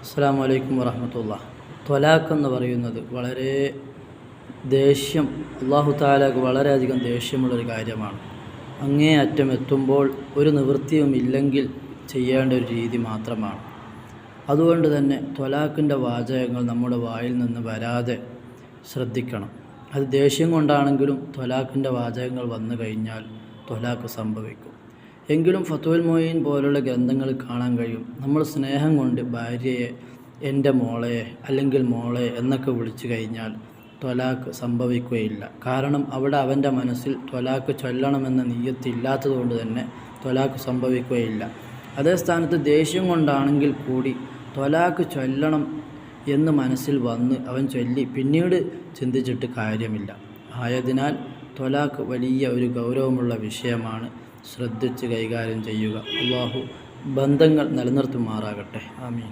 അസ്സലാമു അലൈക്കും വറഹ്മത്തുള്ളാഹി. ത്വലാഖ് എന്ന് പറയുന്നത് വളരെ ദേഷ്യം, അല്ലാഹു തആലക്ക് വളരെയധികം ദേഷ്യമുള്ളൊരു കാര്യമാണ്. അങ്ങേ അറ്റം എത്തുമ്പോൾ ഒരു നിവൃത്തിയും ഇല്ലെങ്കിൽ ചെയ്യേണ്ട ഒരു രീതി മാത്രമാണ്. അതുകൊണ്ട് തന്നെ ത്വലാഖിൻ്റെ വാചകങ്ങൾ നമ്മുടെ വായിൽ നിന്ന് വരാതെ ശ്രദ്ധിക്കണം. അത് ദേഷ്യം കൊണ്ടാണെങ്കിലും ത്വലാഖിൻ്റെ വാചകങ്ങൾ വന്നു കഴിഞ്ഞാൽ ത്വലാഖ് സംഭവിക്കും. എങ്കിലും ഫത്വൽ മൊയ്ൻ പോലുള്ള ഗ്രന്ഥങ്ങൾ കാണാൻ കഴിയും, നമ്മൾ സ്നേഹം കൊണ്ട് ഭാര്യയെ എൻ്റെ മോളെ അല്ലെങ്കിൽ മോളെ എന്നൊക്കെ വിളിച്ചു കഴിഞ്ഞാൽ ത്വലാഖ് സംഭവിക്കുകയില്ല. കാരണം അവിടെ അവൻ്റെ മനസ്സിൽ ത്വലാഖ് ചൊല്ലണമെന്ന നിയ്യത്തില്ലാത്തത് കൊണ്ട് തന്നെ ത്വലാഖ് സംഭവിക്കുകയില്ല. അതേ സ്ഥാനത്ത് ദേഷ്യം കൊണ്ടാണെങ്കിൽ കൂടി ത്വലാഖ് ചൊല്ലണം എന്ന് മനസ്സിൽ വന്ന് അവൻ ചൊല്ലി പിന്നീട് ചിന്തിച്ചിട്ട് കാര്യമില്ല. ആയതിനാൽ ത്വലാഖ് വലിയ ഒരു ഗൗരവമുള്ള വിഷയമാണ്. ശ്രദ്ധിച്ച് കൈകാര്യം ചെയ്യുക. അല്ലാഹു ബന്ധങ്ങൾ നിലനിർത്തുമാറാകട്ടെ. ആമീൻ.